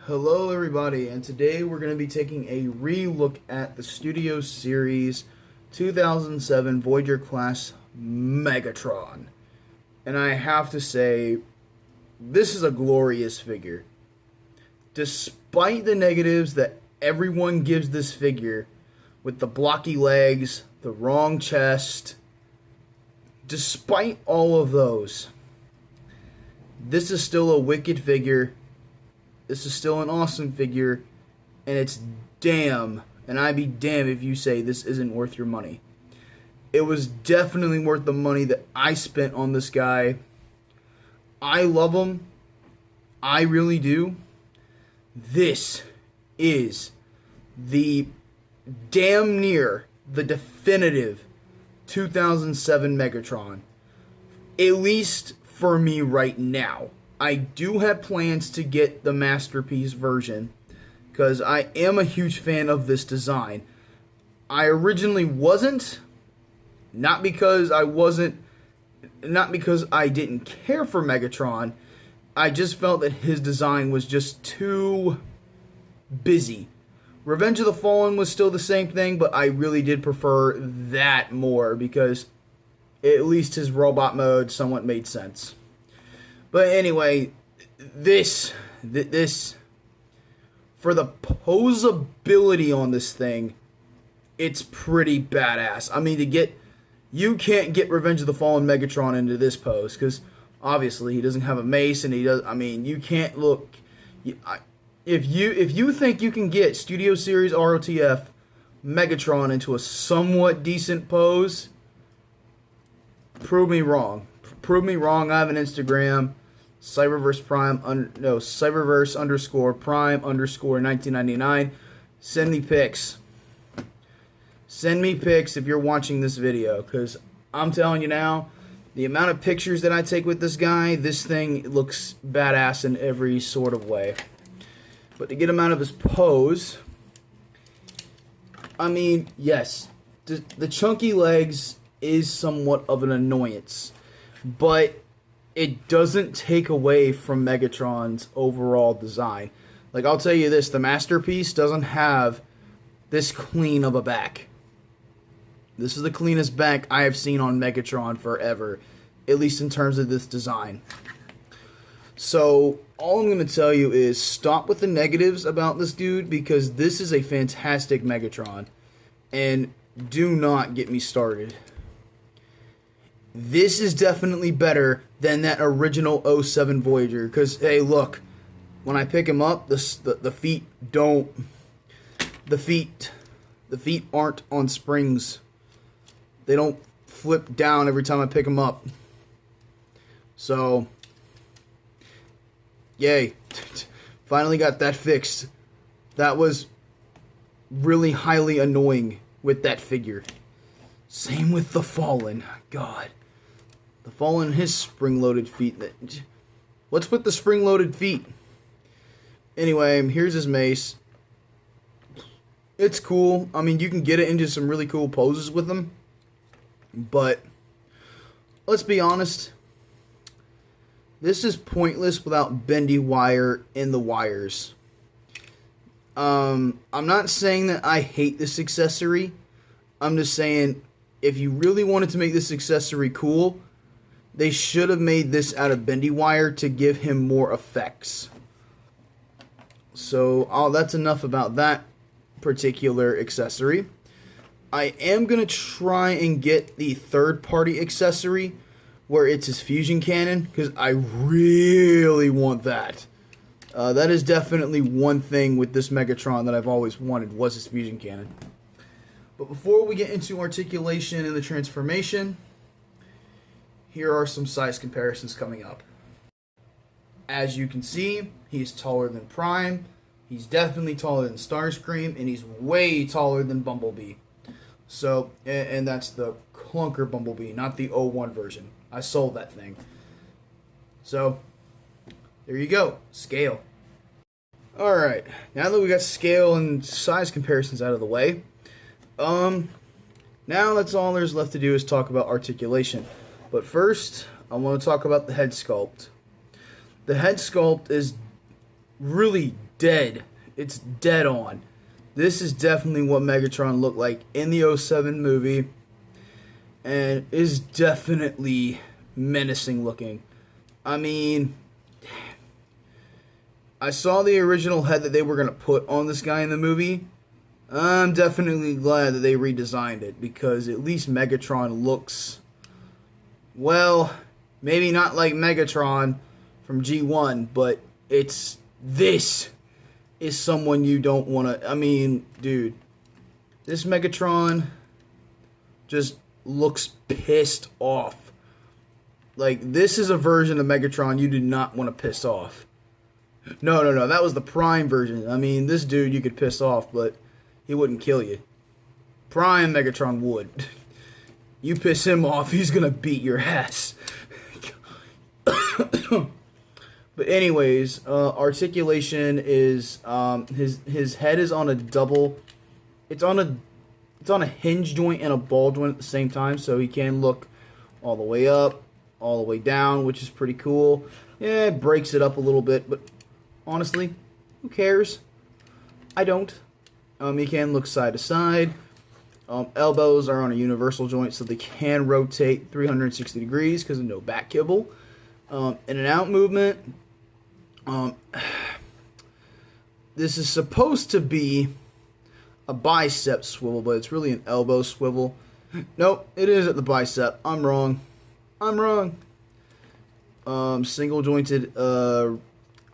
Hello everybody, and today we're going to be taking a re-look at the Studio Series 2007 Voyager class Megatron. And I have to say, this is a glorious figure. Despite the negatives that everyone gives this figure, with the blocky legs, the wrong chest, despite all of those, this is still a wicked figure. This is still an awesome figure, and it's damn, and I'd be damned if you say this isn't worth your money. It was definitely worth the money that I spent on this guy. I love him. I really do. This is the damn near the definitive 2007 Megatron. At least for me right now. I do have plans to get the Masterpiece version because I am a huge fan of this design. I originally wasn't, not because I didn't care for Megatron. I just felt that his design was just too busy. Revenge of the Fallen was still the same thing, but I really did prefer that more because at least his robot mode somewhat made sense. But anyway, this, for the posability on this thing, it's pretty badass. I mean, you can't get Revenge of the Fallen Megatron into this pose, because obviously he doesn't have a mace, and you can't look, if you think you can get Studio Series ROTF Megatron into a somewhat decent pose, prove me wrong. Prove me wrong. I have an Instagram. Cyberverse_Prime_1999. Send me pics. Send me pics if you're watching this video, because I'm telling you now, the amount of pictures that I take with this guy, this thing looks badass in every sort of way. But to get him out of his pose, I mean, yes, the chunky legs is somewhat of an annoyance, but it doesn't take away from Megatron's overall design. Like, I'll tell you this, the Masterpiece doesn't have this clean of a back. This is the cleanest back I have seen on Megatron forever, at least in terms of this design. So, all I'm going to tell you is stop with the negatives about this dude, because this is a fantastic Megatron. And do not get me started. This is definitely better than that original 07 Voyager. Because, hey, look, when I pick him up, the feet don't... The feet aren't on springs. They don't flip down every time I pick them up. So, yay. Finally got that fixed. That was really highly annoying with that figure. Same with the Fallen. God. The Fallen, his spring-loaded feet. What's with the spring-loaded feet? Anyway, here's his mace. It's cool. I mean, you can get it into some really cool poses with him. But, let's be honest. This is pointless without bendy wire in the wires. I'm not saying that I hate this accessory. I'm just saying, if you really wanted to make this accessory cool, they should have made this out of bendy wire to give him more effects. So, that's enough about that particular accessory. I am going to try and get the third-party accessory where it's his fusion cannon, because I really want that. That is definitely one thing with this Megatron that I've always wanted, was his fusion cannon. But before we get into articulation and the transformation, here are some size comparisons coming up. As you can see, he's taller than Prime, he's definitely taller than Starscream, and he's way taller than Bumblebee. So, and that's the clunker Bumblebee, not the 01 version. I sold that thing. So, there you go. Scale. Alright, now that we got scale and size comparisons out of the way, now that's all there's left to do is talk about articulation. But first, I want to talk about the head sculpt. The head sculpt is really dead. It's dead on. This is definitely what Megatron looked like in the '07 movie, and is definitely menacing looking. I mean, I saw the original head that they were going to put on this guy in the movie. I'm definitely glad that they redesigned it, because at least Megatron looks, well, maybe not like Megatron from G1, but this is someone you don't want to, I mean, dude, this Megatron just looks pissed off. Like, this is a version of Megatron you do not want to piss off. No, that was the Prime version. I mean, this dude you could piss off, but he wouldn't kill you. Prime Megatron would. You piss him off, he's gonna beat your ass. But anyways, articulation is his head is on a double. It's on a hinge joint and a ball joint at the same time, so he can look all the way up, all the way down, which is pretty cool. Yeah, it breaks it up a little bit, but honestly, who cares? I don't. He can look side to side. Elbows are on a universal joint, so they can rotate 360 degrees because of no back kibble. In and out movement. This is supposed to be a bicep swivel, but it's really an elbow swivel. Nope, it is at the bicep. I'm wrong. Single jointed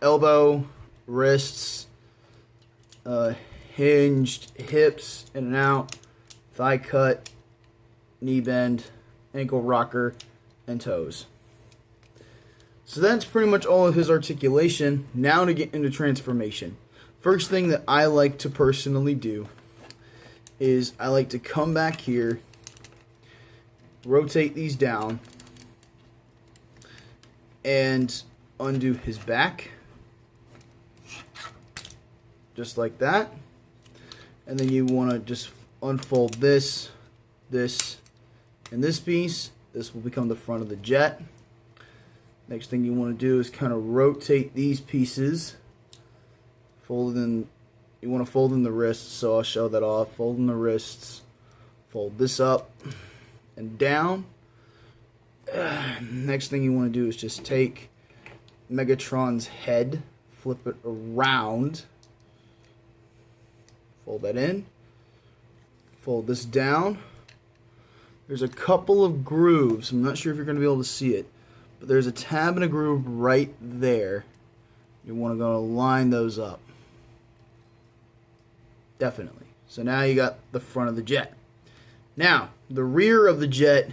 elbow, wrists, hinged hips, in and out, thigh cut, knee bend, ankle rocker, and toes. So that's pretty much all of his articulation. Now to get into transformation. First thing that I like to personally do is I like to come back here, rotate these down, and undo his back. Just like that. And then you want to just unfold this, and this piece. This will become the front of the jet. Next thing you want to do is kind of rotate these pieces. You want to fold in the wrists, so I'll show that off. Fold in the wrists. Fold this up and down. Next thing you want to do is just take Megatron's head, flip it around. Fold that in. Fold this down. There's a couple of grooves. I'm not sure if you're going to be able to see it, but there's a tab and a groove right there. You want to go line those up. Definitely. So now you got the front of the jet. Now, the rear of the jet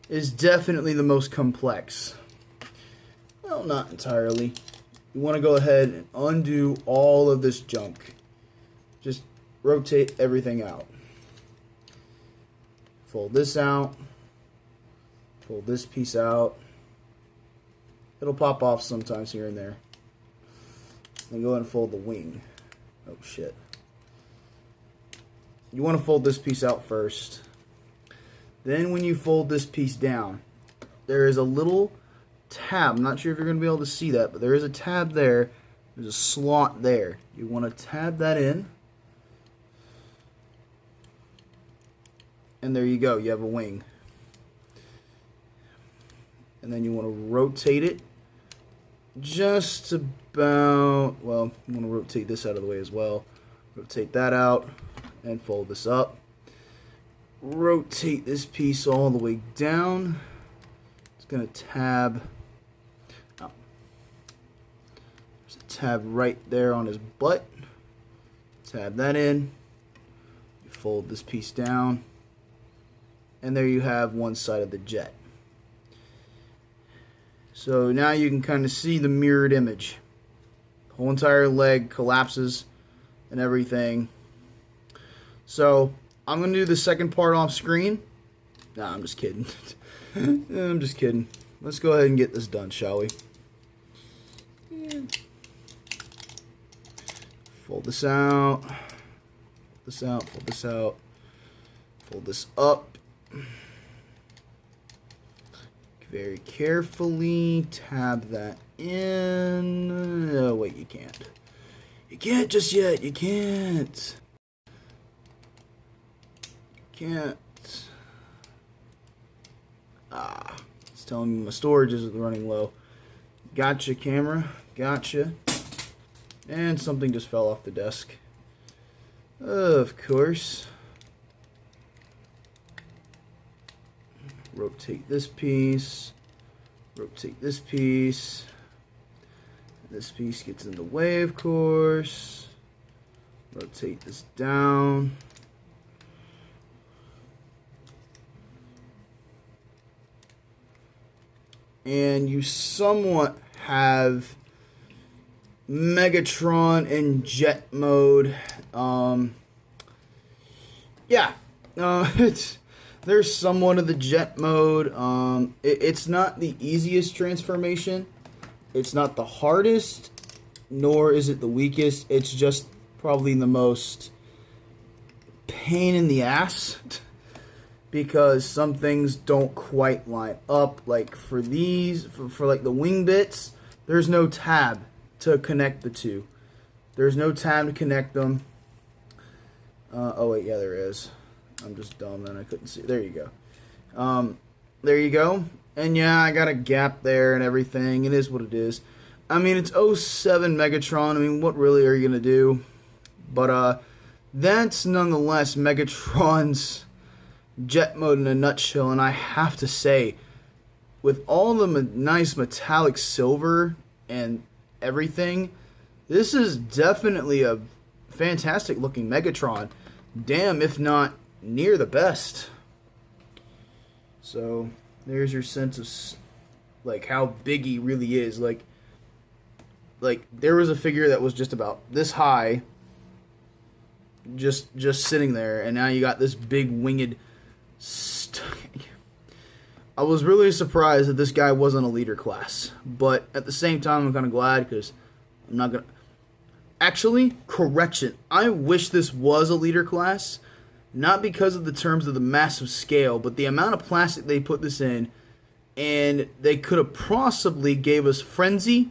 is definitely the most complex. Well, not entirely. You want to go ahead and undo all of this junk. Just rotate everything out. Fold this out. Fold this piece out. It'll pop off sometimes here and there. Then go ahead and fold the wing. Oh shit. You want to fold this piece out first. Then when you fold this piece down, there is a little tab. I'm not sure if you're going to be able to see that, but there is a tab there. There's a slot there. You want to tab that in. And there you go. You have a wing. And then you want to rotate it just about, well, you want to rotate this out of the way as well. Rotate that out and fold this up. Rotate this piece all the way down. It's going to tab. Oh. There's a tab right there on his butt. Tab that in. You fold this piece down. And there you have one side of the jet. So now you can kind of see the mirrored image. The whole entire leg collapses and everything. So I'm going to do the second part off screen. Nah, I'm just kidding. I'm just kidding. Let's go ahead and get this done, shall we? Yeah. Fold this out. Fold this out. Fold this out. Fold this up. Very carefully tab that in. Oh, wait, you can't. You can't just yet. You can't. Can't. It's telling me my storage is running low. Gotcha, camera. Gotcha. And something just fell off the desk. Of course. Rotate this piece. Rotate this piece. This piece gets in the way, of course. Rotate this down. And you somewhat have Megatron in jet mode. There's somewhat of the jet mode. It's not the easiest transformation. It's not the hardest, nor is it the weakest. It's just probably the most pain in the ass because some things don't quite line up. Like for these, for like the wing bits, there's no tab to connect the two. There's no tab to connect them. Oh wait, yeah, there is. I'm just dumb and I couldn't see. There you go. There you go. And yeah, I got a gap there and everything. It is what it is. I mean, it's 07 Megatron. I mean, what really are you going to do? But that's nonetheless Megatron's jet mode in a nutshell. And I have to say, with all the nice metallic silver and everything, this is definitely a fantastic looking Megatron. Damn, if not near the best. So there's your sense of like how big he really is. Like there was a figure that was just about this high, just sitting there, and now you got this big winged. I was really surprised that this guy wasn't a leader class, but at the same time, I'm kind of glad because I'm not gonna. Actually, correction. I wish this was a leader class. Not because of the terms of the massive scale, but the amount of plastic they put this in, and they could have possibly gave us Frenzy,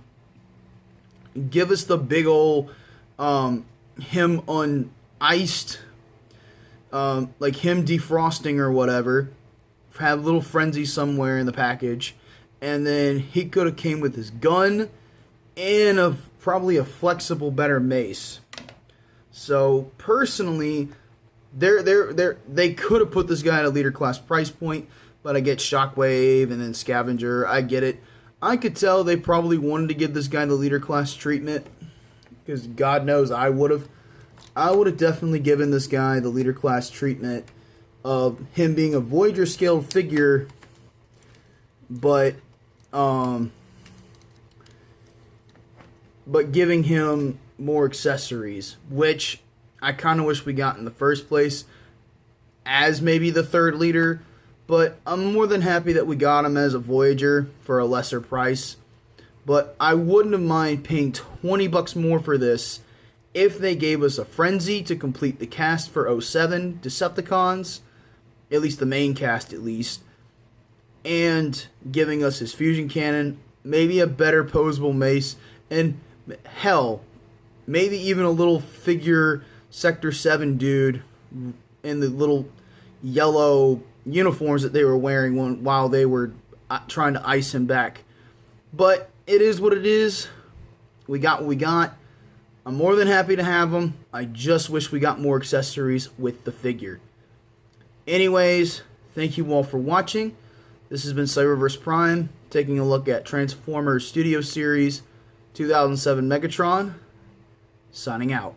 give us the big old him uniced, like him defrosting or whatever, have little Frenzy somewhere in the package, and then he could have came with his gun and probably a flexible, better mace. So personally, they could have put this guy at a leader class price point, but I get Shockwave and then Scavenger. I get it. I could tell they probably wanted to give this guy the leader class treatment because God knows I would have definitely given this guy the leader class treatment of him being a Voyager scaled figure, but giving him more accessories, which I kind of wish we got in the first place as maybe the third leader, but I'm more than happy that we got him as a Voyager for a lesser price. But I wouldn't have mind paying $20 more for this if they gave us a Frenzy to complete the cast for 07 Decepticons, at least the main cast at least, and giving us his fusion cannon, maybe a better posable mace, and hell, maybe even a little figure Sector 7 dude in the little yellow uniforms that they were wearing while they were trying to ice him back. But it is what it is. We got what we got. I'm more than happy to have them. I just wish we got more accessories with the figure. Anyways, thank you all for watching. This has been Cyberverse Prime, taking a look at Transformers Studio Series 2007 Megatron. Signing out.